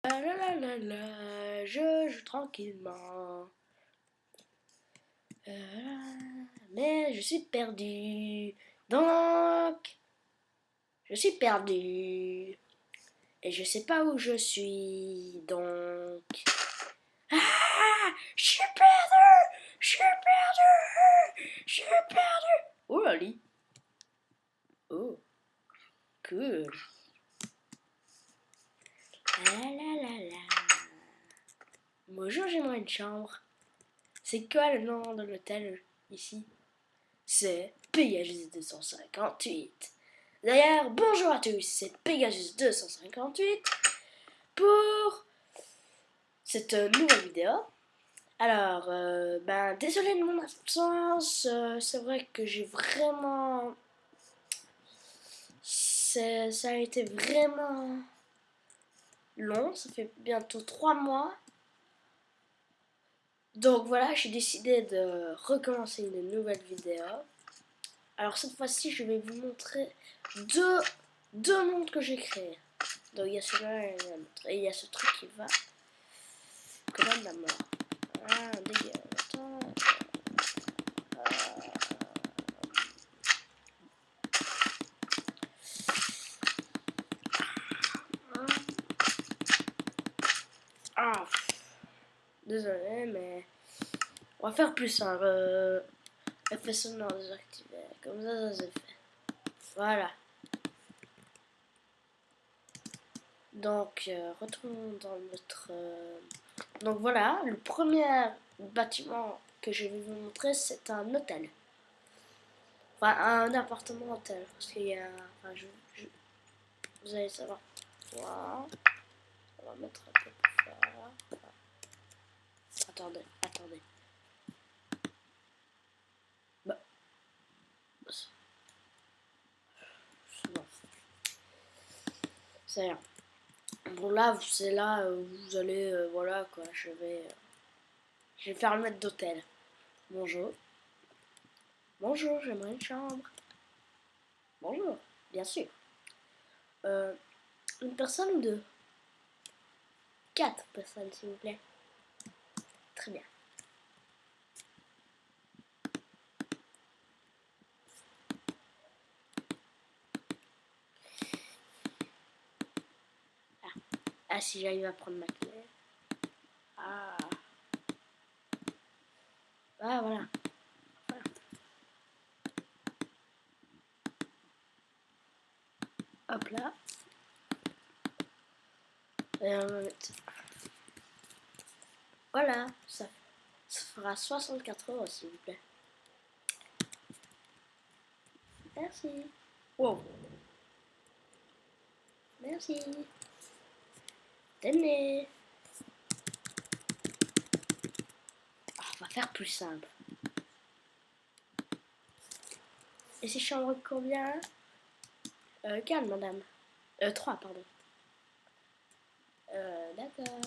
La la la la la, je joue tranquillement. Mais je suis perdu. Donc, je suis perdu. Et je sais pas où je suis. Donc. Ah! Je suis perdu! Je suis perdu! Je suis perdu! Oh là lit. Oh, cool. La la la la. Bonjour, j'aimerais une chambre. C'est quoi le nom de l'hôtel ici? C'est Pegasus 258. D'ailleurs, bonjour à tous, c'est Pegasus 258 pour cette nouvelle vidéo. Alors, désolé de mon absence, c'est vrai que j'ai vraiment... Ça a été vraiment long, ça fait bientôt 3 mois. Donc voilà, j'ai décidé de recommencer une nouvelle vidéo. Alors cette fois-ci, je vais vous montrer deux mondes que j'ai créés. Donc il y a celui-là et l'autre. Et il y a ce truc qui va quand même la mort. Ah, dégâts. Attends. Ah, désolé, mais on va faire plus simple. Effet sonore désactivé. Comme ça c'est fait. Voilà. Donc, retournons dans notre... Donc voilà, le premier bâtiment que je vais vous montrer, c'est un hôtel. Enfin, un appartement hôtel. Parce qu'il y a... Enfin, vous allez savoir. Voilà. On va mettre un peu plus fort. Attendez. Bah, c'est bon. C'est rien. Bon là, c'est là où vous allez... voilà quoi, je vais faire le maître d'hôtel. Bonjour. Bonjour, j'aimerais une chambre. Bonjour, bien sûr. Une personne ou deux? 4 personnes, s'il vous plaît. Très bien. Ah, si j'arrive à prendre ma clé. Ah. Ah, voilà. Hop là. Et on va mettre... Voilà, ça fera 64 euros, s'il vous plaît. Merci. Wow. Merci. Tenez. On va faire plus simple. Et ces chambres combien? 4, madame. 3, pardon. D'accord.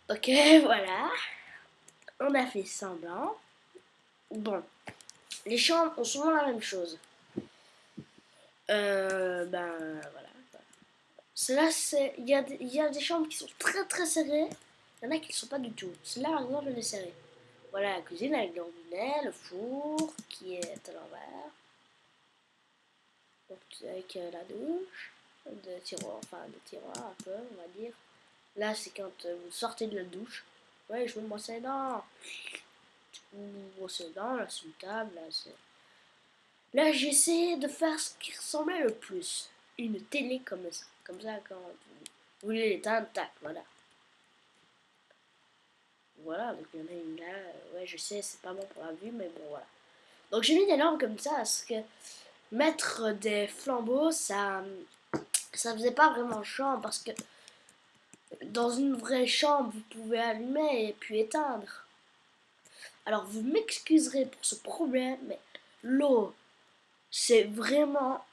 Ok, voilà. On a fait semblant. Bon. Les chambres ont souvent la même chose. Voilà. Celle-là, il y a des chambres qui sont très très serrées. Il y en a qui ne sont pas du tout. Celle-là, par exemple, elle est serrée. Voilà la cuisine avec le robinet, le four qui est à l'envers. Donc avec la douche, des tiroirs un peu, on va dire. Là, c'est quand vous sortez de la douche. Ouais, je me brosse les dents. Vous vous brossez les dents, là, c'est une table, là, c'est... Là, j'essaie de faire ce qui ressemblait le plus. Une télé comme ça. Comme ça, quand vous voulez l'éteindre, tac, voilà. Voilà, donc il y en a une là. Ouais, je sais, c'est pas bon pour la vue, mais bon, voilà. Donc j'ai mis des lampes comme ça, parce que mettre des flambeaux, ça faisait pas vraiment chambre, parce que dans une vraie chambre, vous pouvez allumer et puis éteindre. Alors vous m'excuserez pour ce problème, mais l'eau, c'est vraiment...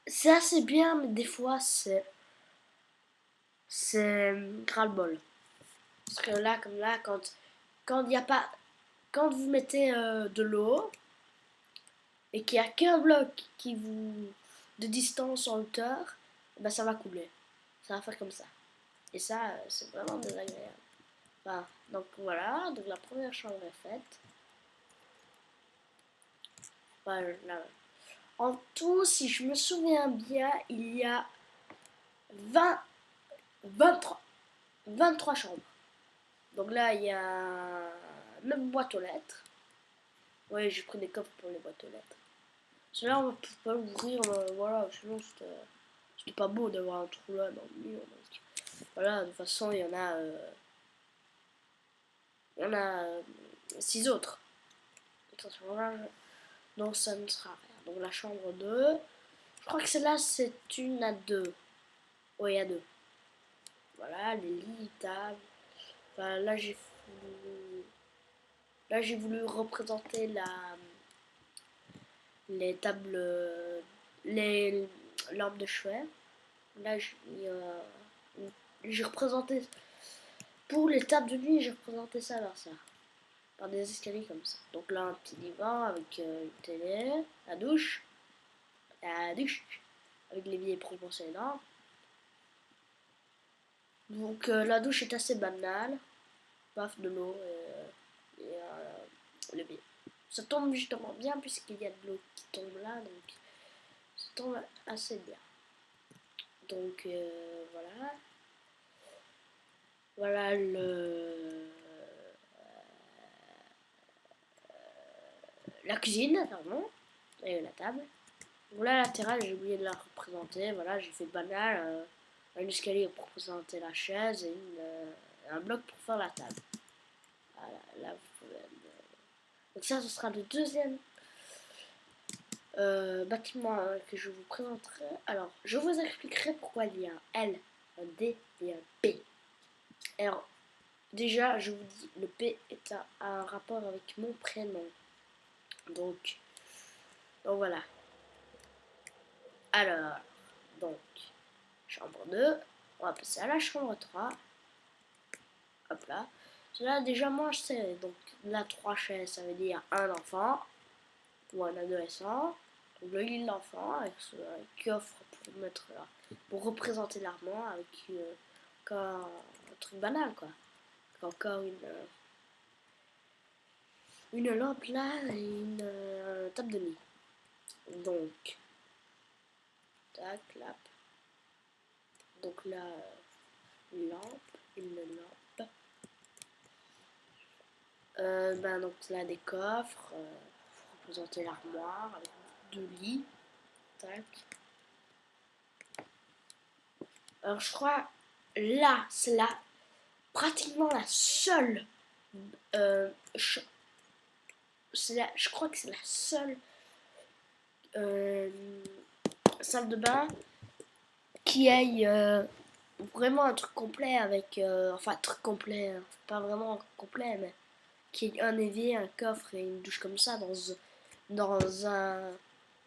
C'est assez bien, mais des fois, c'est ras-le-bol. Parce que là, comme là, quand il n'y a pas... Quand vous mettez de l'eau, et qu'il n'y a qu'un bloc de distance en hauteur, ben ça va couler. ça va faire comme ça. Et ça, c'est vraiment désagréable. Enfin, donc voilà, donc la première chambre est faite. Voilà. En tout, si je me souviens bien, il y a 20, 23, 23 chambres. Donc là, il y a 9 boîtes aux lettres. Oui, j'ai pris des coffres pour les boîtes aux lettres. Cela, on ne peut pas l'ouvrir, voilà, sinon c'était pas beau d'avoir un trou là dans le mur. Donc, voilà, de toute façon, il y en a 6 autres. Donc ça ne sera rien. Donc la chambre 2, je crois que celle-là, c'est une à 2. Oui, il y a 2. Voilà, les lits, tables. Enfin, là, j'ai voulu représenter les tables, les lampes de chevet. Là, j'ai représenté, pour les tables de nuit, j'ai représenté ça vers ça, par des escaliers comme ça. Donc là, un petit divan avec une télé, la douche, avec l'évier proportionnel. Donc la douche est assez banale, paf, de l'eau et l'évier. Ça tombe justement bien puisqu'il y a de l'eau qui tombe là, donc ça tombe assez bien. Donc voilà. Voilà la cuisine, pardon, et la table. Voilà la terrasse, j'ai oublié de la représenter. Voilà, j'ai fait banal, un escalier pour représenter la chaise et un bloc pour faire la table. Voilà, là vous pouvez. Donc ça, ce sera le deuxième bâtiment que je vous présenterai. Alors, je vous expliquerai pourquoi il y a un L, un D et un P. Alors, déjà, je vous dis, le P est un rapport avec mon prénom. Donc voilà. Alors, donc, chambre 2. On va passer à la chambre 3. Hop là. Là, déjà, moi, je sais. Donc, là, 3 chaises, ça veut dire un enfant ou un adolescent. Donc, le lit de l'enfant avec un coffre pour mettre là, pour représenter l'armoire avec encore un truc banal, quoi. Encore une lampe là et une table de nuit. Donc, tac, clap. Donc là, une lampe. Donc là, des coffres, pour représenter l'armoire avec 2 lits. Tac. Alors je crois, là, c'est pratiquement la seule, je crois que c'est la seule salle de bain qui aille vraiment un truc complet avec, enfin truc complet, pas vraiment complet, mais qui ait un évier, un coffre et une douche comme ça dans un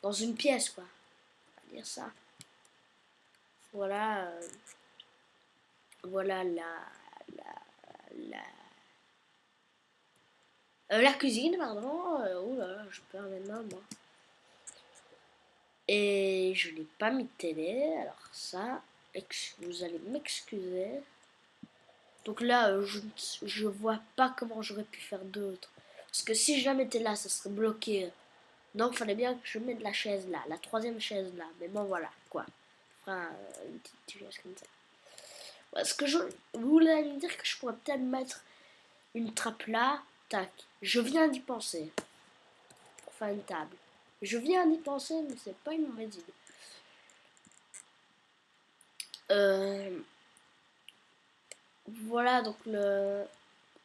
dans une pièce, quoi. On va dire ça. Voilà, voilà la, la cuisine, pardon. Oula, je perds mes mains, moi. Et je n'ai pas mis de télé, alors ça, vous allez m'excuser. Donc là, je vois pas comment j'aurais pu faire d'autre. Parce que si je la mettais là, ça serait bloqué. Donc il fallait bien que je mette la chaise là, la troisième chaise là. Mais bon, voilà, quoi. Enfin, une petite chaise comme ça. Ouais, ce que vous voulez me dire que je pourrais peut-être mettre une trappe là. Tac. Je viens d'y penser. Pour faire une table. Je viens d'y penser, mais c'est pas une mauvaise idée. Voilà, donc le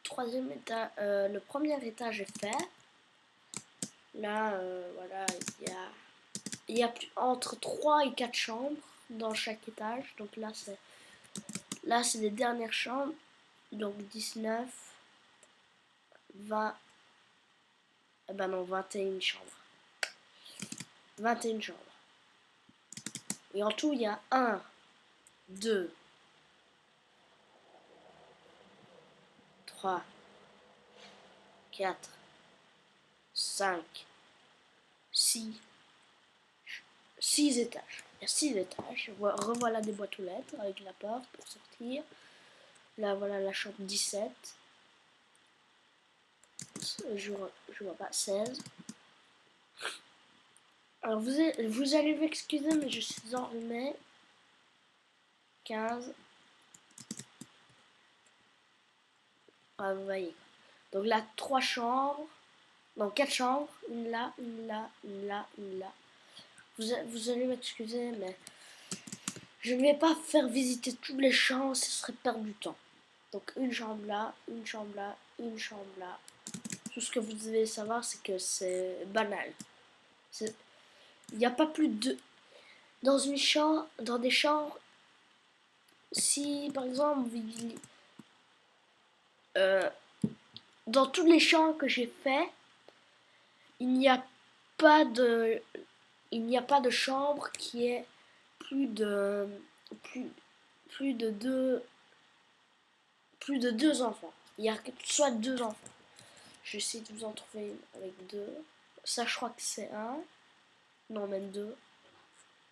troisième étage, le premier étage est fait. Là, voilà, il y a entre 3 et 4 chambres dans chaque étage. Donc là, c'est les dernières chambres. Donc 19, 20, eh ben non, 21 chambres. 21 chambres. Et en tout, il y a 1, 2, 3, 4, 5, 6 étages. y a 6 étages. Revoilà des boîtes aux lettres avec la porte pour sortir. Là, voilà la chambre 17. Je vois pas, 16. Alors, vous allez m'excuser, mais je suis enrhumé. 15. Ah, vous voyez. Donc là, 3 chambres. Non, 4 chambres. Une là, une là, une là, une là. Vous allez m'excuser, mais je ne vais pas faire visiter tous les chambres, ce serait perdre du temps. Donc une chambre là, une chambre là, une chambre là. Tout ce que vous devez savoir, c'est que c'est banal. Il n'y a pas plus de... Dans des chambres, si par exemple, dans tous les chambres que j'ai fait, il n'y a pas de chambre qui est plus de deux enfants. Il y a soit 2 enfants. Je vais essayer de vous en trouver une avec 2. Ça, je crois que c'est 1. Non, même 2.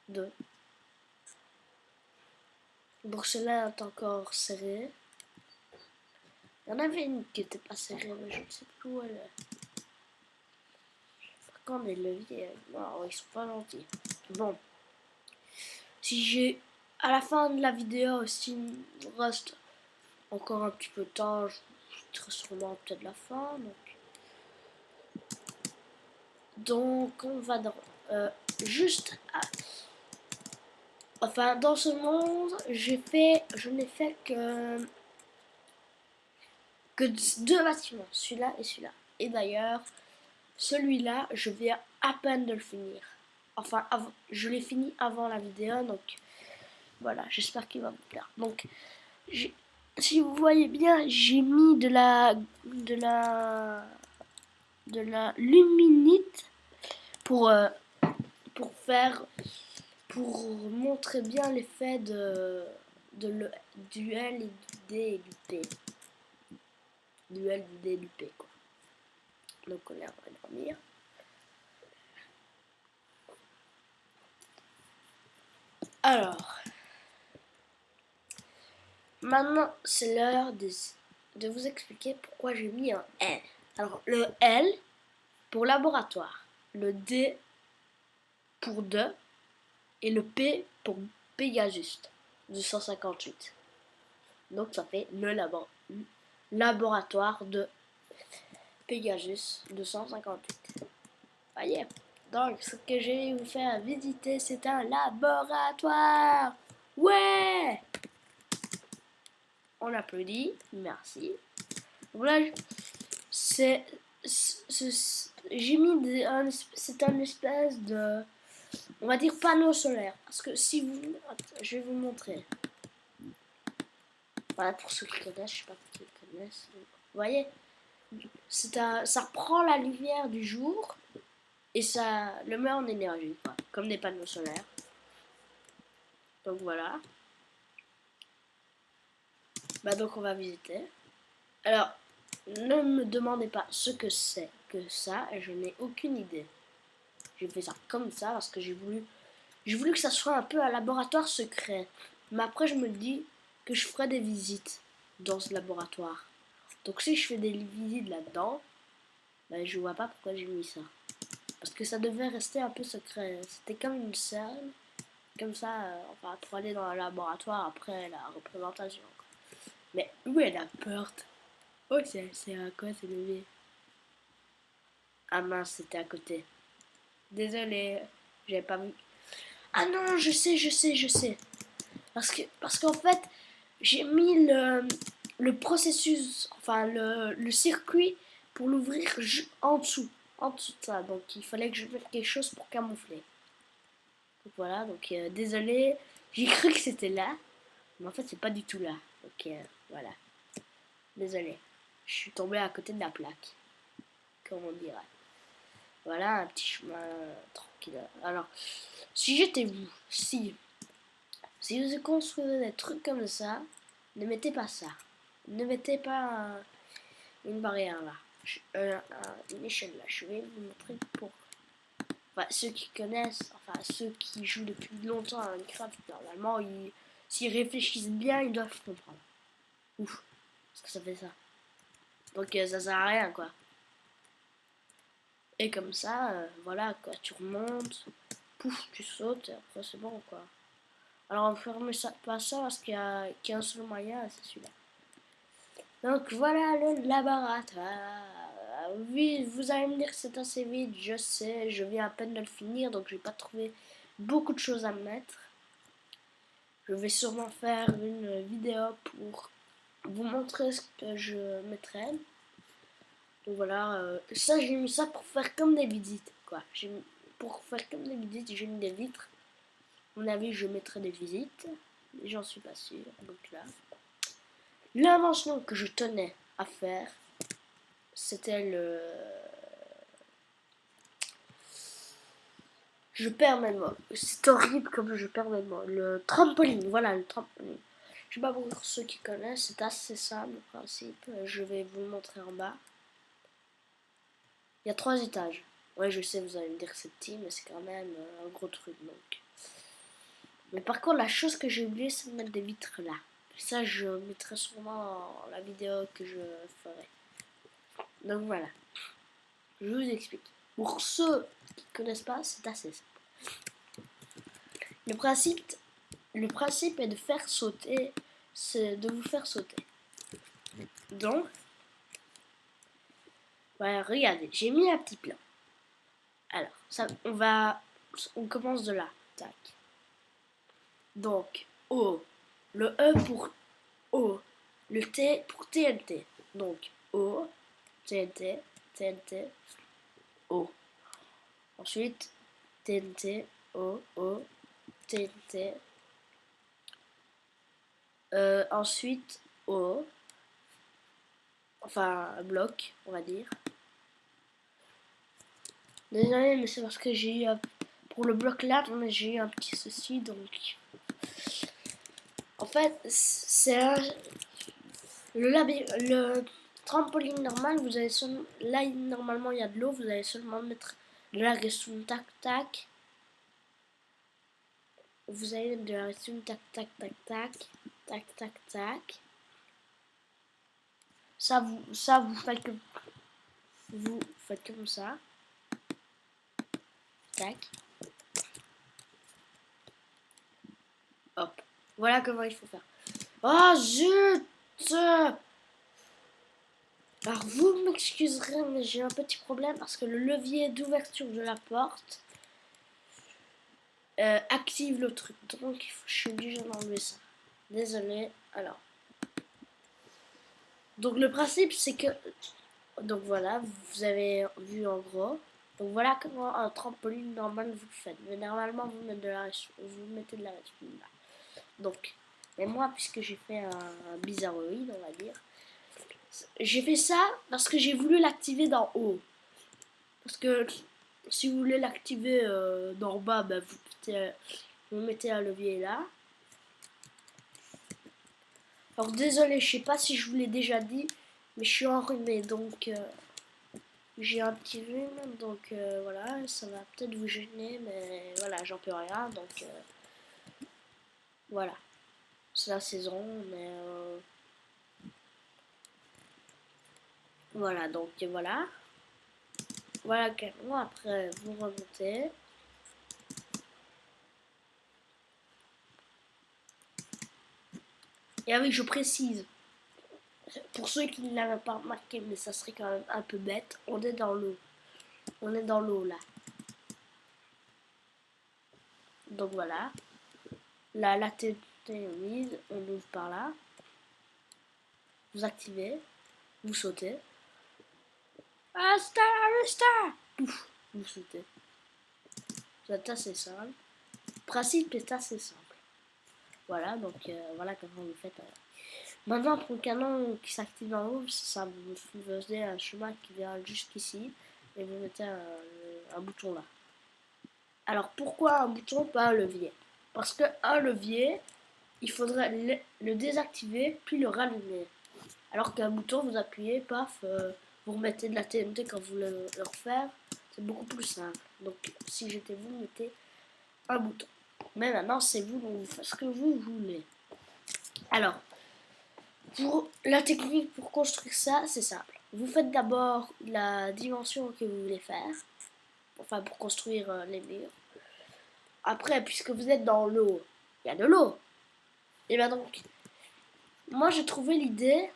2. Donc celle-là est encore serrée. Il y en avait une qui était pas serrée, mais je ne sais plus où elle est. Par contre, les leviers, non, ils sont pas gentils. Bon. Si j'ai... À la fin de la vidéo, s'il reste encore un petit peu de temps, je très sûrement peut-être la fin. Donc on va dans... juste... Enfin, dans ce monde, je n'ai fait que 2 bâtiments, celui-là et celui-là. Et d'ailleurs, celui-là, je viens à peine de le finir. Enfin, je l'ai fini avant la vidéo, donc voilà, j'espère qu'il va vous plaire. Donc, si vous voyez bien, j'ai mis de la luminite pour montrer bien l'effet du L, et du D et du P. Du L, du D et du P, quoi. Donc on va dormir. Alors, maintenant c'est l'heure de vous expliquer pourquoi j'ai mis un L. Alors le L pour laboratoire, le D pour 2 et le P pour Pegasus 258. Donc ça fait le laboratoire de Pegasus 258. Voyez. Donc ce que je vais vous faire visiter, c'est un laboratoire. Ouais. On applaudit, merci. Voilà, j'ai mis c'est un espèce de, on va dire, panneau solaire. Parce que si vous, je vais vous montrer. Voilà, pour ceux qui connaissent, je sais pas qui connaissent. Vous voyez, ça reprend la lumière du jour et ça le met en énergie, quoi, comme des panneaux solaires. Donc voilà. Bah donc on va visiter. Alors, ne me demandez pas ce que c'est que ça, je n'ai aucune idée. J'ai fait ça comme ça parce que j'ai voulu que ça soit un peu un laboratoire secret. Mais après, je me dis que je ferai des visites dans ce laboratoire. Donc si je fais des visites là-dedans, ben, je vois pas pourquoi j'ai mis ça. Parce que ça devait rester un peu secret. C'était comme une salle, comme ça, enfin, pour aller dans un laboratoire après la représentation. Mais où est la porte? Oh, c'est à quoi c'est levé? Ah mince, c'était à côté. Désolé, j'avais pas vu. Ah non, je sais. Parce qu'en fait, j'ai mis le processus, enfin le circuit pour l'ouvrir en dessous de ça. Donc il fallait que je mette quelque chose pour camoufler. Donc voilà, donc désolé, j'ai cru que c'était là, mais en fait c'est pas du tout là. Donc voilà, désolé, je suis tombé à côté de la plaque, comme on dirait. Voilà un petit chemin tranquille. Alors, si j'étais vous, si vous construisez des trucs comme ça, ne mettez pas ça. Ne mettez pas une barrière là. Une échelle là. Je vais vous montrer pour. Enfin, ceux qui connaissent, enfin, ceux qui jouent depuis longtemps à Minecraft, normalement, s'ils réfléchissent bien, ils doivent comprendre. Ouf, parce que ça fait ça. Donc, ça sert à rien, quoi. Et comme ça, voilà, quoi, tu remontes, pouf, tu sautes, et après, c'est bon, quoi. Alors, on ferme ça, pas ça, parce qu'il y a qu'un seul moyen, c'est celui-là. Donc, voilà le laboratoire. Oui, vous allez me dire que c'est assez vite, je sais, je viens à peine de le finir, donc j'ai pas trouvé beaucoup de choses à mettre. Je vais sûrement faire une vidéo pour vous montrer ce que je mettrai. Donc voilà, ça j'ai mis ça pour faire comme des visites, quoi. Pour faire comme des visites, j'ai mis des vitres. À mon avis, je mettrai des visites, mais j'en suis pas sûre. Donc là, l'invention que je tenais à faire, c'était le... Je perds mes mots. C'est horrible comme je perds mes mots. Le trampoline, voilà, le trampoline. Je sais pas pour ceux qui connaissent, c'est assez simple le principe. Je vais vous le montrer en bas. Il y a 3 étages. Ouais, je sais, vous allez me dire que c'est petit, mais c'est quand même un gros truc, donc. Mais par contre, la chose que j'ai oublié, c'est de mettre des vitres là. Ça, je mettrai sûrement dans la vidéo que je ferai. Donc voilà. Je vous explique. Pour ceux qui ne connaissent pas, c'est assez simple. Le principe est de faire sauter, c'est de vous faire sauter. Donc, voilà, regardez, j'ai mis un petit plan. Alors, ça, on commence de là. Tac. Donc, O. Le E pour O. Le T pour TNT. Donc, O, TNT, TNT, O. Ensuite, TNT, O, O, TNT. Ensuite, O. Enfin, un bloc, on va dire. Désolé, mais c'est parce que j'ai eu pour le bloc là, j'ai eu un petit souci, donc... En fait, le trampoline normal, vous allez seulement... Là, normalement, il y a de l'eau, vous allez seulement mettre de la ressource tac-tac. Vous allez mettre de la ressource tac-tac-tac-tac. Tac-tac-tac. Ça, vous faites comme... Vous faites comme ça. Tac. Hop. Voilà comment il faut faire. Oh zut! Alors vous m'excuserez, mais j'ai un petit problème parce que le levier d'ouverture de la porte active le truc. Donc je suis obligé d'enlever ça. Désolé. Alors. Donc le principe c'est que... Donc voilà, vous avez vu en gros. Donc voilà comment un trampoline normal vous le faites. Mais normalement vous mettez de la ressource là. Donc, mais moi puisque j'ai fait un bizarroïde, on va dire. J'ai fait ça parce que j'ai voulu l'activer d'en haut. Parce que si vous voulez l'activer d'en bas, bah, vous mettez un levier là. Alors désolé, je sais pas si je vous l'ai déjà dit, mais je suis enrhumé, donc j'ai un petit rhume, donc voilà, ça va peut-être vous gêner, mais voilà, j'en peux rien, donc voilà. C'est la saison, mais voilà, donc voilà. Voilà, carrément, après vous remontez. Et ah oui, je précise, pour ceux qui ne l'avaient pas remarqué, mais ça serait quand même un peu bête, on est dans l'eau. On est dans l'eau là. Donc voilà. Là, la tête est mise, on ouvre par là. Vous activez, vous sautez. Asta, asta. Pouf, vous sautez. C'est assez simple. Le principe est assez simple. Voilà, donc voilà comment vous faites. Maintenant, pour le canon qui s'active en haut, ça vous faisait un chemin qui vient jusqu'ici et vous mettez un bouton là. Alors pourquoi un bouton, pas un levier? Parce que un levier, il faudrait le désactiver puis le rallumer. Alors qu'un bouton, vous appuyez, paf, vous remettez de la TNT quand vous voulez le refaire. C'est beaucoup plus simple. Donc si j'étais vous, mettez un bouton. Mais maintenant c'est vous, donc vous faites ce que vous voulez. Alors, pour la technique pour construire ça, c'est simple. Vous faites d'abord la dimension que vous voulez faire. Enfin, pour construire les murs. Après, puisque vous êtes dans l'eau, il y a de l'eau. Et bien donc, moi j'ai trouvé l'idée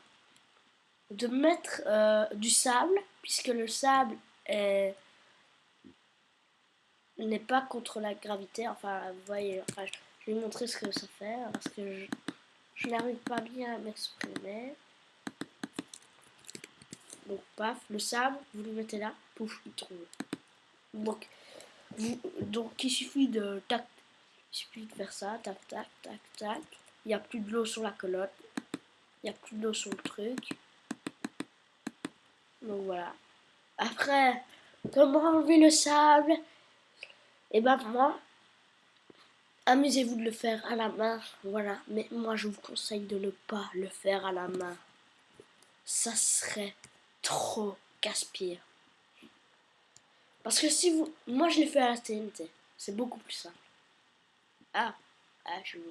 de mettre du sable, puisque le sable n'est pas contre la gravité. Enfin, vous voyez, enfin, je vais vous montrer ce que ça fait, parce que je n'arrive pas bien à m'exprimer. Donc, paf, le sable, vous le mettez là, pouf, il tombe. Donc il suffit de tac, il suffit de faire ça, tac, tac, tac, tac. Il n'y a plus de l'eau sur la colonne, il n'y a plus d'eau sur le truc. Donc voilà. Après, comment enlever le sable? Et ben moi, amusez-vous de le faire à la main, voilà. Mais moi je vous conseille de ne pas le faire à la main. Ça serait trop casse-pied. Parce que si vous... Moi je l'ai fait à la TNT. C'est beaucoup plus simple. Ah, je ne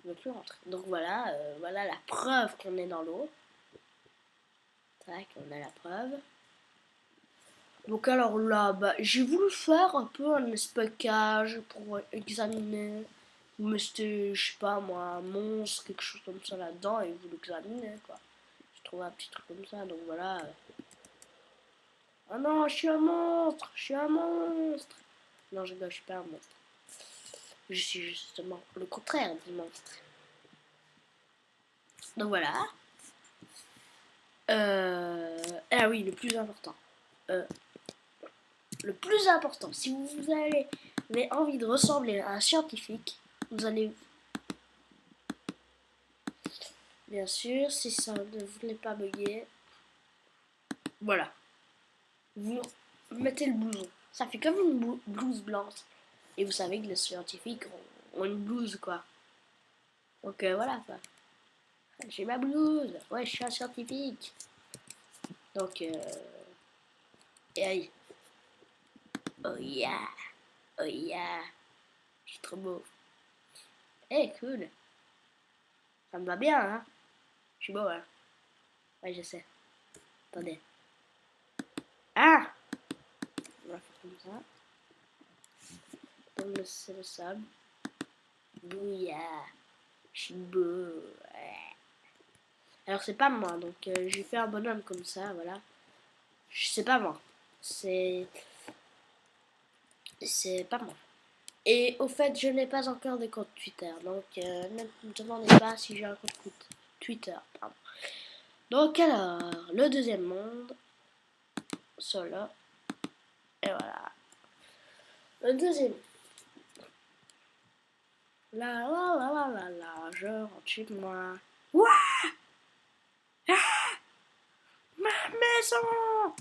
veux plus rentrer. Donc voilà, voilà la preuve qu'on est dans l'eau. Tac, on a la preuve. Donc alors là, bah, j'ai voulu faire un peu un stockage pour examiner. Vous mettez, je sais pas moi, un monstre, quelque chose comme ça là-dedans et vous l'examinez quoi. J'ai trouvé un petit truc comme ça, donc voilà. Oh non, je suis un monstre, je suis un monstre. Non, je suis pas un monstre. Je suis justement le contraire du monstre. Donc voilà. Ah oui, le plus important. Le plus important, si vous avez envie de ressembler à un scientifique, vous allez... Bien sûr, si ça ne voulait pas bugger, voilà. Vous mettez le blouson. Ça fait comme une blouse blanche. Et vous savez que les scientifiques ont une blouse, quoi. Donc voilà, quoi. J'ai ma blouse. Ouais, je suis un scientifique. Donc, et allez. Oh yeah. Oh yeah. Je suis trop beau. Eh, cool. Ça me va bien, hein. Je suis beau, hein. Ouais, je sais. Attendez. Ah! On va faire comme ça. Comme c'est le sable. Bouya. Je suis beau. Ouais. Alors c'est pas moi, donc j'ai fait un bonhomme comme ça, voilà. C'est pas moi. C'est pas moi. Et au fait, je n'ai pas encore de compte Twitter, donc ne me demandez pas si j'ai un compte Twitter. Pardon. Donc alors, le deuxième monde, solo, et voilà. Le deuxième. La la la la la la, je rentre chez moi. Ouah! Ah! Ma maison!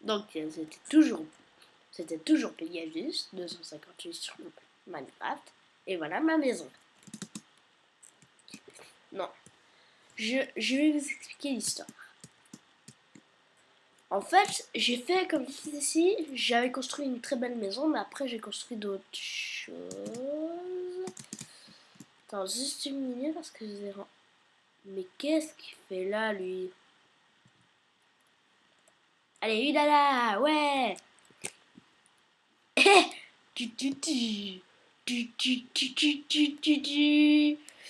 Donc c'était toujours Pegasus, 258 sur Minecraft. Et voilà ma maison. Non, je vais vous expliquer l'histoire. En fait, j'ai fait comme ici, j'avais construit une très belle maison, mais après j'ai construit d'autres choses. Attends, juste une minute parce que j'ai... Mais qu'est-ce qu'il fait là, lui? Allez, ulala, ouais!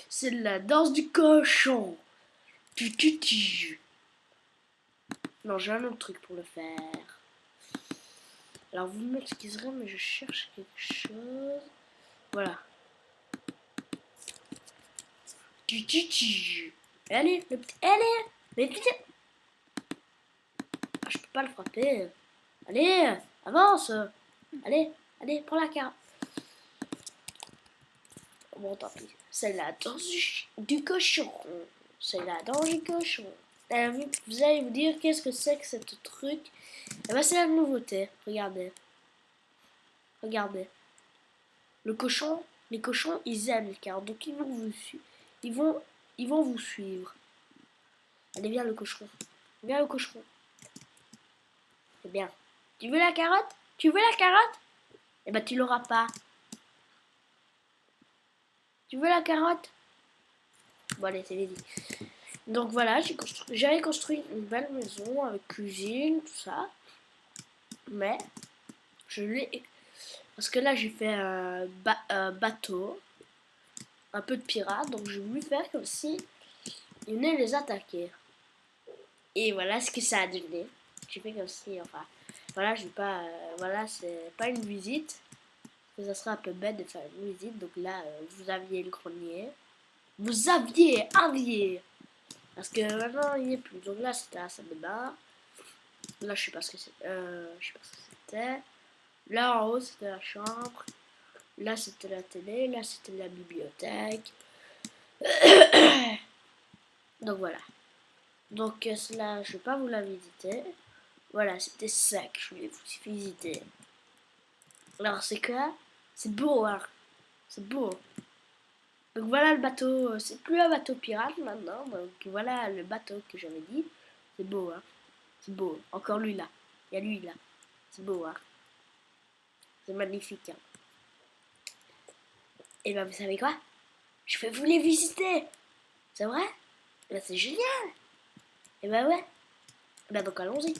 C'est la danse du cochon. Non, j'ai un autre truc pour le faire. Alors vous m'excuserez, mais je cherche quelque chose. Voilà. Allez, le petit. Allez, mais putain. Ah, je peux pas le frapper. Allez, avance. Allez, allez, prends la carte. Bon, tant pis. C'est la danse du cochon. C'est la danse du cochon. Vous allez vous dire qu'est-ce que c'est que ce truc. Eh ben, c'est la nouveauté. Regardez. Regardez. Le cochon, les cochons, ils aiment les cartes. Donc ils vont vous suivre. Ils vont vous suivre. Allez, viens le cochon. Viens le cochon. C'est bien. Tu veux la carotte? Tu veux la carotte? Eh ben tu l'auras pas. Tu veux la carotte? Bon allez, c'est dit. Donc voilà, j'avais construit une belle maison avec cuisine, tout ça. Mais je l'ai... Parce que là j'ai fait un bateau, un peu de pirate, donc j'ai voulu faire comme si ils venaient les attaquer. Et voilà ce que ça a donné. J'ai fait comme si, enfin, voilà, je vais pas, voilà, c'est pas une visite. Ça serait un peu bête de faire une visite. Donc là, vous aviez le grenier. Vous aviez. Parce que maintenant, il n'y est plus. Donc là, c'était la salle de bain. Là, je sais pas ce que c'est. Je sais pas ce que c'était. Là, en haut, c'était la chambre. Là, c'était la télé. Là, c'était la bibliothèque. Donc voilà. Donc cela, je vais pas vous la visiter. Voilà, c'était ça que je voulais vous visiter. Alors, c'est quoi? C'est beau, hein? C'est beau. Donc voilà le bateau, c'est plus un bateau pirate maintenant, donc voilà le bateau que j'avais dit. C'est beau, hein. C'est beau. Encore lui là. Il y a lui là. C'est beau, hein. C'est magnifique, hein. Et ben vous savez quoi? Je vais vous les visiter. C'est vrai? Ben c'est génial. Et ben ouais. Ben donc allons-y.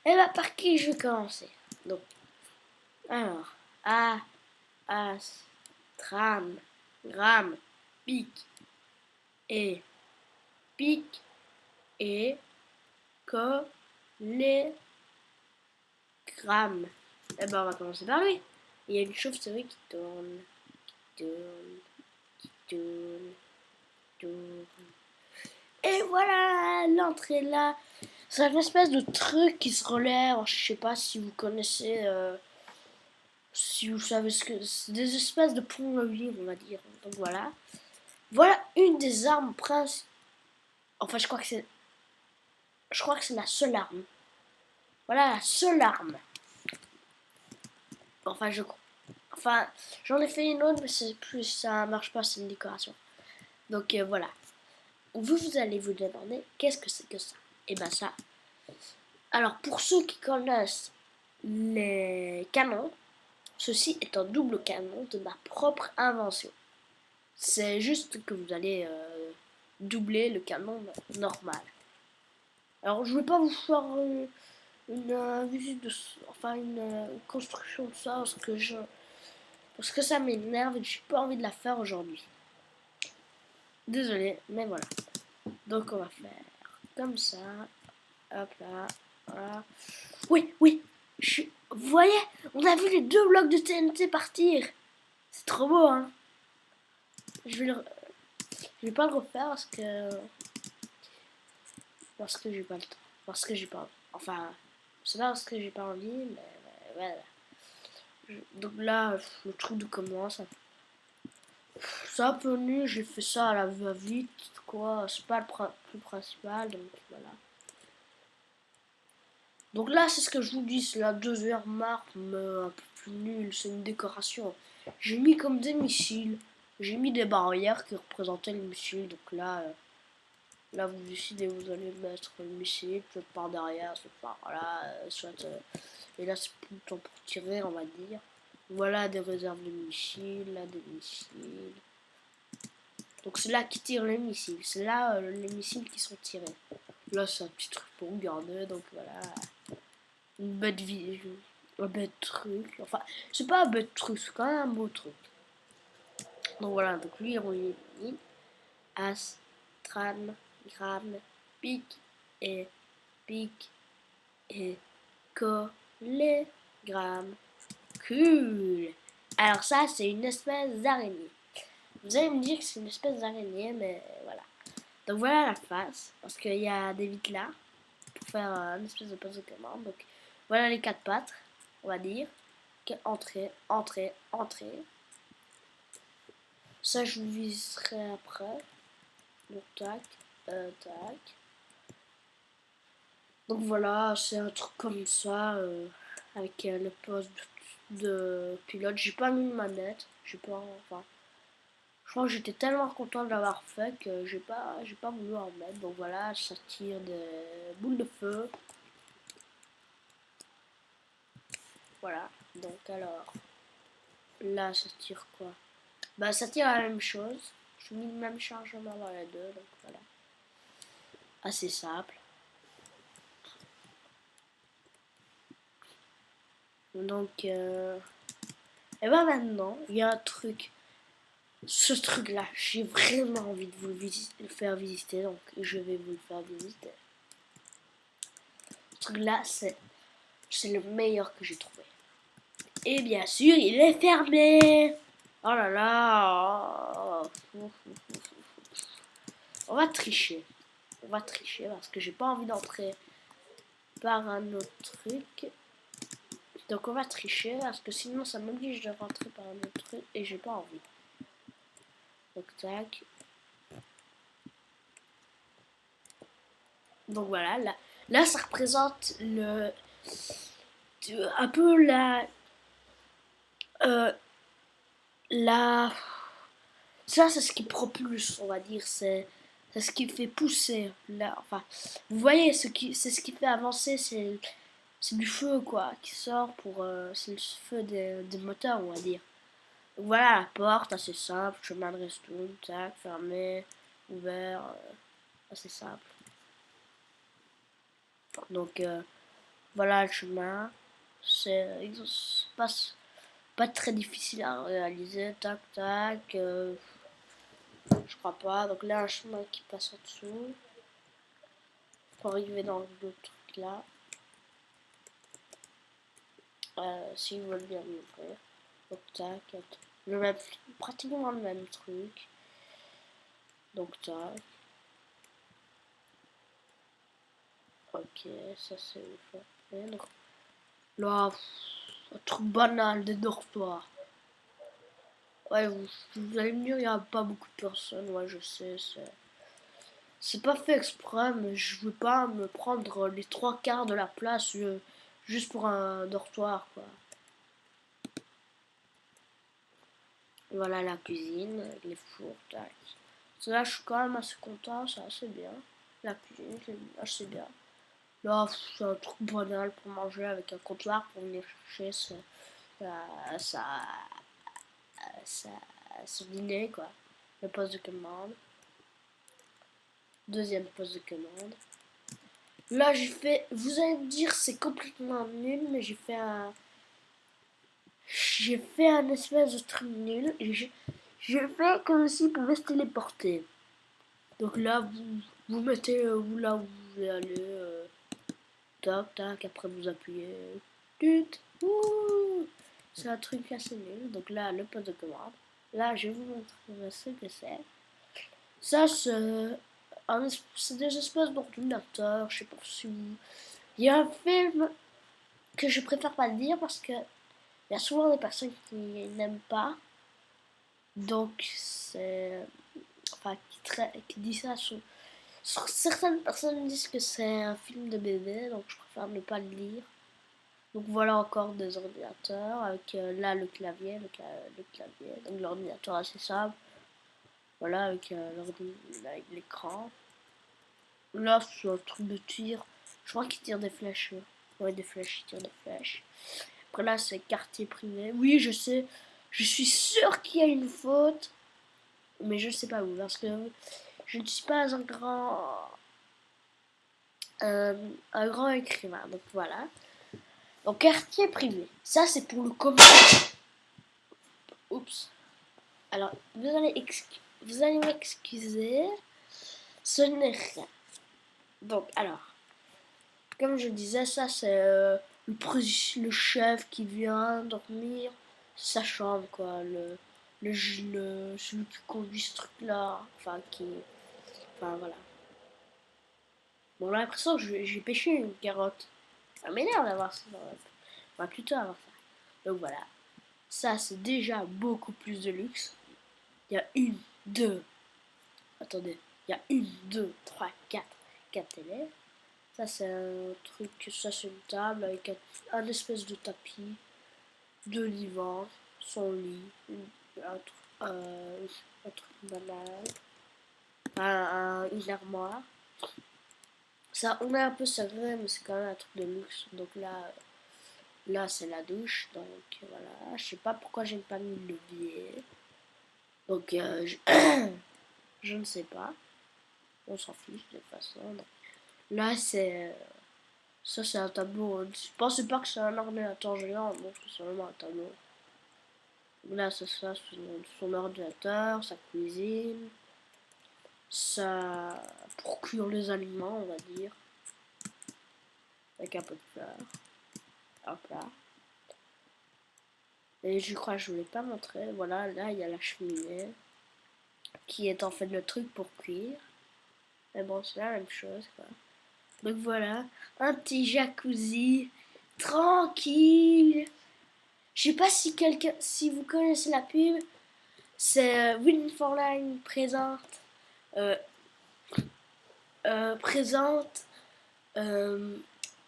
Et ben par qui je vais commencer? Donc, alors, A, As, Tram, Gram, Pique, et Pique, et Collégramme. Eh ben, on va commencer par lui. Il y a une chauve-souris qui tourne, qui tourne, qui tourne, qui tourne. Et voilà, l'entrée là. C'est une espèce de truc qui se relève. Je sais pas si vous connaissez, si vous savez ce que c'est, des espèces de pont-levis, on va dire. Donc voilà. Voilà une des armes principales. Enfin, je crois que c'est la seule arme. Voilà la seule arme. Enfin, enfin, j'en ai fait une autre, mais c'est plus, ça marche pas, c'est une décoration. Donc voilà. Vous allez vous demander, qu'est-ce que c'est que ça? Et ben ça. Alors, pour ceux qui connaissent les canons, ceci est un double canon de ma propre invention. C'est juste que vous allez doubler le canon normal. Alors, je vais pas vous faire une visite de, enfin une construction de ça parce que ça m'énerve et que j'ai pas envie de la faire aujourd'hui. Désolé, mais voilà. Donc on va faire comme ça. Hop là. Voilà. Oui, oui. Vous voyez, on a vu les deux blocs de TNT partir. C'est trop beau, hein. Je vais pas le refaire parce que j'ai pas le temps. Parce que j'ai pas. Enfin, c'est pas parce que j'ai pas envie, mais voilà. Donc là, le truc de comment ça. C'est un peu nul, j'ai fait ça à la va-vite, quoi. C'est pas le plus principal, donc voilà. Donc là, c'est ce que je vous dis, c'est la deuxième marque, mais un peu plus nulle, c'est une décoration. J'ai mis comme des missiles, j'ai mis des barrières qui représentaient les missiles, donc là, là vous décidez, vous allez mettre le missile, soit par derrière, soit par là, soit... et là, c'est plus le temps pour tirer, on va dire. Voilà des réserves de missiles, là des missiles. Donc c'est là qui tire les missiles, c'est là les missiles qui sont tirés. Là, c'est un petit truc pour regarder, donc voilà. Une bête vie, un bête truc. Enfin, c'est pas un bête truc, c'est quand même un beau truc. Donc voilà, donc lui, on lui dit As, Tram, Gram, Pique, et Collégramme. Cool. Alors ça, c'est une espèce d'araignée. Vous allez me dire que c'est une espèce d'araignée, mais voilà. Donc voilà la face, parce qu'il y a des vitres là, pour faire une espèce de poste de commande. Donc voilà les quatre pattes, on va dire. Entrée, entrée, entrée. Ça, je vous viserai après. Donc tac, tac. Donc voilà, c'est un truc comme ça, avec le poste de pilote. J'ai pas mis de manette, j'ai pas, enfin... Je crois que j'étais tellement content de l'avoir fait que j'ai pas voulu en mettre. Donc voilà, ça tire des boules de feu. Voilà. Donc alors, là ça tire quoi? Bah ça tire la même chose. Je mets le même chargement dans les deux, donc voilà. Assez simple. Donc, et ben maintenant, il y a un truc. Ce truc-là, j'ai vraiment envie de vous le faire visiter, donc je vais vous le faire visiter. Ce truc-là, c'est le meilleur que j'ai trouvé. Et bien sûr, il est fermé. Oh là là. On va tricher. On va tricher parce que j'ai pas envie d'entrer par un autre truc. Donc on va tricher parce que sinon ça m'oblige de rentrer par un autre truc et j'ai pas envie. Donc tac. Donc voilà, là ça représente un peu euh, la ça c'est ce qui propulse, on va dire, c'est ce qui fait pousser là, enfin vous voyez c'est ce qui fait avancer, c'est du feu quoi qui sort pour c'est le feu des moteurs, on va dire. Donc voilà, la porte assez simple, chemin de restoun, tac, fermé, ouvert, assez simple. Donc voilà le chemin, c'est pas très difficile à réaliser, tac tac, je crois pas. Donc là un chemin qui passe en dessous pour arriver dans le truc là. S'ils veulent bien m'ouvrir. Donc tac, le même, pratiquement le même truc. Donc tac. Ok, ça c'est fait. Donc là, un truc banal des dortoirs. Ouais, vous allez me dire, il n'y a pas beaucoup de personnes. Ouais, je sais, c'est pas fait exprès, mais je veux pas me prendre les trois quarts de la place juste pour un dortoir, quoi. Voilà la cuisine, avec les fours, tac. Là, je suis quand même assez content, c'est assez bien. La cuisine, c'est assez bien. Là, c'est un truc banal pour manger avec un comptoir pour venir chercher ça, ça, ça, son dîner, quoi. Le poste de commande. Deuxième poste de commande. Là, j'ai fait. Vous allez me dire, c'est complètement nul, mais j'ai fait un espèce de truc nul. Et j'ai fait comme s'il pouvait se téléporter. Donc là, vous mettez là où vous voulez aller. Tac, tac, après vous appuyez. Tut, ouh. C'est un truc assez nul. Donc là, le poste de commande. Là, je vais vous montrer ce que c'est. Ça, c'est des espèces d'ordinateurs. Je sais pas si vous. Il y a un film que je préfère pas le dire parce que il y a souvent des personnes qui n'aiment pas. Donc, c'est. Enfin, qui disent ça. Certaines personnes disent que c'est un film de bébé, donc je préfère ne pas le lire. Donc voilà encore des ordinateurs avec là le clavier, le clavier, donc l'ordinateur assez simple. Voilà avec l'écran. Là c'est un truc de tir. Je crois qu'il tire des flèches. Ouais des flèches, il tire des flèches. Après là c'est quartier privé. Oui je sais, je suis sûr qu'il y a une faute, mais je sais pas où parce que je ne suis pas un grand écrivain. Donc voilà. Donc quartier privé, ça c'est pour le commerce. Oups. Alors, vous allez m'excuser, ce n'est rien. Donc, alors, comme je disais, ça c'est le chef qui vient dormir, sa chambre, quoi. Celui qui conduit ce truc-là, enfin voilà. Bon, là, l'impression que j'ai pêché une carotte. Ça m'énerve d'avoir ça. On va plutôt avoir ça. Donc voilà. Ça, c'est déjà beaucoup plus de luxe. Il y a une, deux. Attendez. Il y a une, deux, trois, quatre télés. Ça, c'est un truc. Ça, c'est une table avec un espèce de tapis, deux divans, son lit, un truc banal, une armoire. Ça, on est un peu serré, mais c'est quand même un truc de luxe. Donc là, Là, c'est la douche, donc voilà. Je sais pas pourquoi j'ai pas mis le levier. Donc, je ne sais pas. On s'en fiche de toute façon. Donc, là, c'est... ça, c'est un tableau. Je pensais pas que c'est un ordinateur géant. Donc, c'est vraiment un tableau. Là, c'est ça, son ordinateur, sa cuisine. Ça... pour cuire les aliments, on va dire. Avec un peu de fleurs. Hop là. Et je crois que je voulais pas montrer. Voilà, là, il y a la cheminée. Qui est en fait le truc pour cuire. Mais bon, c'est la même chose, quoi. Donc voilà, un petit jacuzzi tranquille. Je sais pas si quelqu'un, si vous connaissez la pub, c'est Win for Line euh, présente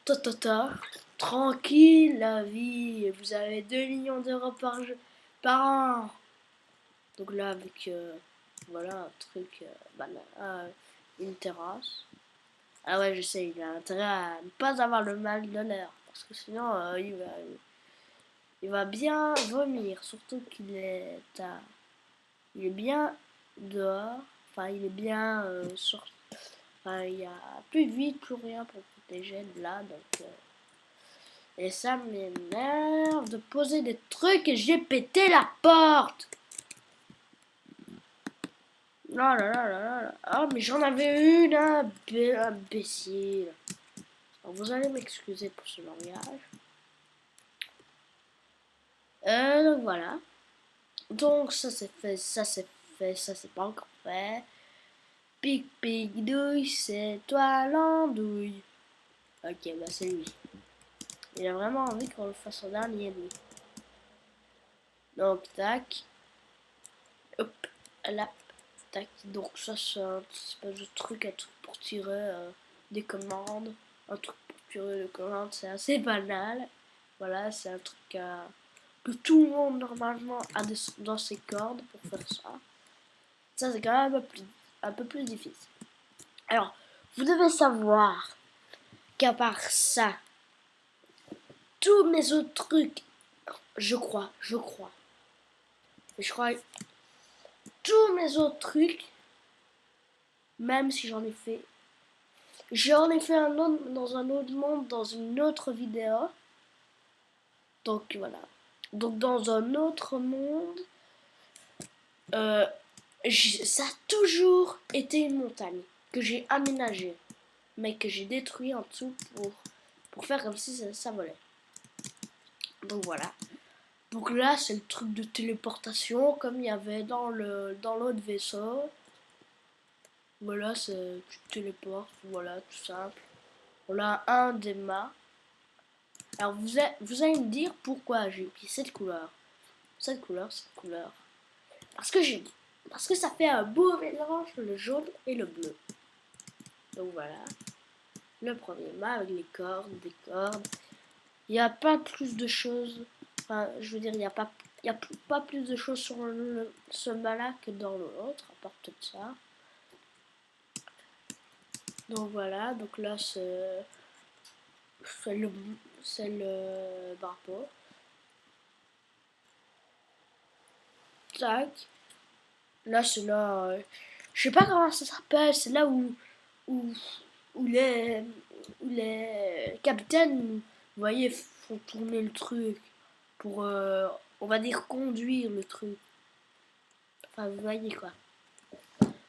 Totota. Tranquille la vie, vous avez 2 millions d'euros par an. Donc là avec voilà un truc, une terrasse. Ah ouais, je sais, il a intérêt à ne pas avoir le mal de l'air. Parce que sinon, il va bien vomir. Surtout il est bien dehors. Enfin, il est bien sorti. Enfin, il n'y a plus de vide, plus rien pour protéger de là. Donc, et ça m'énerve de poser des trucs et j'ai pété la porte. Oh là là là là là. Ah, mais j'en avais une, imbécile. Alors, vous allez m'excuser pour ce langage. Donc voilà. Donc ça c'est fait, ça c'est fait, ça c'est pas encore fait. Pic pic douille, c'est toi l'andouille. Ok, bah c'est lui. Il a vraiment envie qu'on le fasse en dernier lui. Donc tac. Hop, là, tac. Donc ça c'est un espèce de truc, un truc pour tirer des commandes. Un truc pour tirer des commandes, c'est assez banal. Voilà, c'est un truc que tout le monde normalement a dans ses cordes pour faire ça. Ça c'est quand même un peu plus difficile. Alors, vous devez savoir qu'à part ça, tous mes autres trucs, je crois, tous mes autres trucs, même si j'en ai fait un autre dans un autre monde, dans une autre vidéo. Donc voilà. Donc dans un autre monde, euh, ça a toujours été une montagne que j'ai aménagée, mais que j'ai détruit en dessous pour faire comme si ça volait. Donc voilà. Donc là, c'est le truc de téléportation, comme il y avait dans l'autre vaisseau. Voilà, tu te téléportes, voilà, tout simple. Voilà un des mâts. Alors vous allez me dire pourquoi j'ai pris cette couleur. Cette couleur. Parce que parce que ça fait un beau mélange, le jaune et le bleu. Donc voilà. Le premier mât avec les cordes, des cordes. Il n'y a pas plus de choses. Enfin, je veux dire, il n'y a pas plus de choses sur ce mât-là que dans l'autre, à part tout ça. Donc voilà, donc là c'est le barbeau. Tac. Là c'est là, je sais pas comment ça s'appelle, c'est là où, où les capitaines, vous voyez, font tourner le truc pour, on va dire, conduire le truc. Enfin, vous voyez quoi.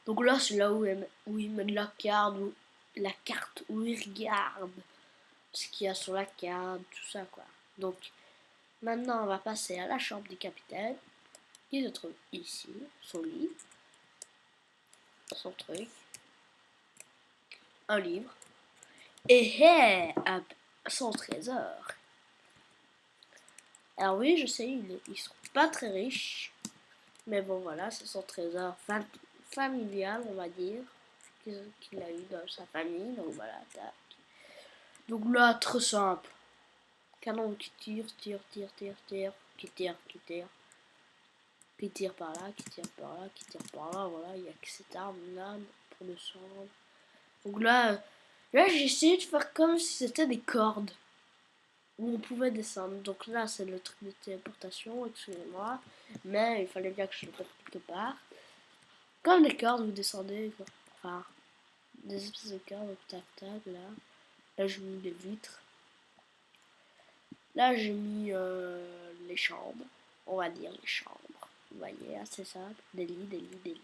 Donc là, c'est là où ils mettent la carte, où ils regardent ce qu'il y a sur la carte, tout ça, quoi. Donc, maintenant, on va passer à la chambre du capitaine, qui se trouve ici, son lit, son truc, un livre, et son trésor. Alors oui, je sais, ils sont pas très riches, mais bon, voilà, c'est son trésor familial, on va dire, qu'il a eu dans sa famille, donc voilà, tac. Donc là, très simple. Canon qui tire, qui tire par là, qui tire par là, qui tire par là, voilà, il n'y a que cette arme là pour descendre. Donc là j'ai essayé de faire comme si c'était des cordes. où on pouvait descendre. Donc là, c'est le truc de téléportation, excusez-moi. Mais il fallait bien que je le fasse quelque part. Comme des cordes, vous descendez, quoi. Enfin, des espèces de cordes, donc tac tac, là. Là, j'ai mis des vitres. Là, j'ai mis les chambres. On va dire les chambres. Vous voyez, assez simple. Des lits, des lits, des lits.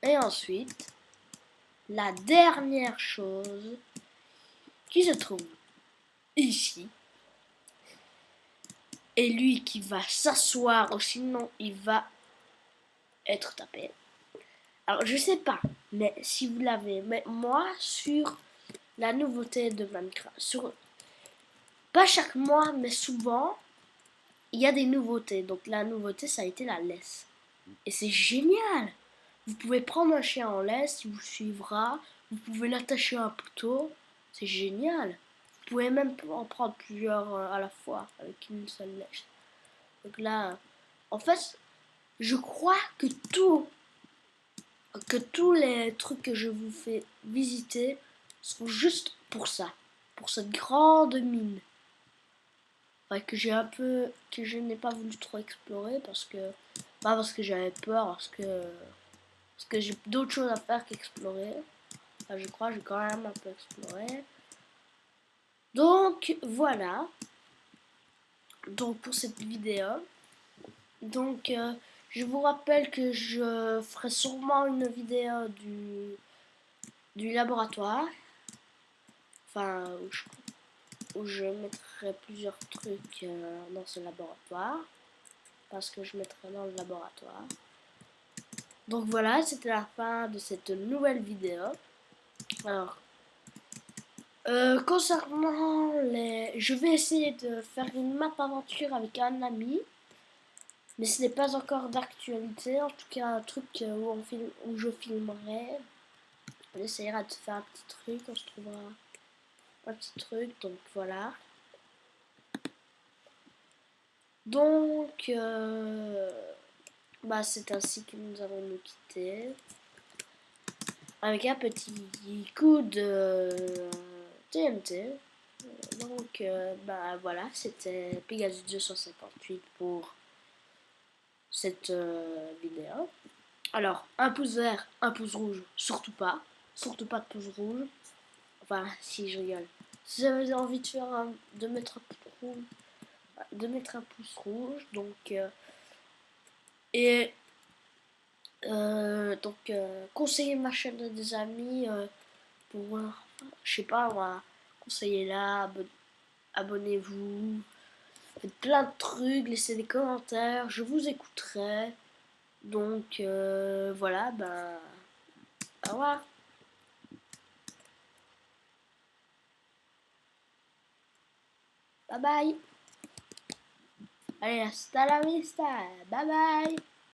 Et ensuite, la dernière chose qui se trouve ici, et lui qui va s'asseoir, ou sinon il va être tapé. Alors je sais pas, mais si vous l'avez, mais moi sur la nouveauté de Minecraft, sur pas chaque mois, mais souvent, il y a des nouveautés. Donc la nouveauté, ça a été la laisse. Et c'est génial. Vous pouvez prendre un chien en laisse, il vous suivra. Vous pouvez l'attacher à un poteau. C'est génial. Vous pouvez même en prendre plusieurs à la fois avec une seule laisse. Donc là, en fait, je crois que tous les trucs que je vous fais visiter sont juste pour ça, pour cette grande mine. Enfin, que je n'ai pas voulu trop explorer pas parce que j'avais peur, parce que j'ai d'autres choses à faire qu'explorer. Enfin, je crois que j'ai quand même un peu exploré. Donc voilà. Donc pour cette vidéo. Donc je vous rappelle que je ferai sûrement une vidéo du laboratoire. Enfin, où je mettrai plusieurs trucs dans ce laboratoire. Parce que je mettrai dans le laboratoire. Donc voilà, c'était la fin de cette nouvelle vidéo. Alors, concernant les... Je vais essayer de faire une map aventure avec un ami. Mais ce n'est pas encore d'actualité. En tout cas, un truc où je filmerai. On essaiera de faire un petit truc. On se trouvera un petit truc. Donc voilà. Donc, bah, c'est ainsi que nous allons nous quitter. Avec un petit coup de TNT. Donc, bah voilà, c'était Pegasus 258 pour cette vidéo. Alors, un pouce vert, un pouce rouge, surtout pas. Surtout pas de pouce rouge. Enfin, si je rigole. Si vous avez envie de faire de mettre un pouce rouge, donc et conseiller ma chaîne à des amis pour je sais pas moi, conseillez-la, abonnez-vous, faites plein de trucs, laissez des commentaires, je vous écouterai. Donc voilà, ben au revoir. Bye bye. Allez, hasta la vista. Bye bye.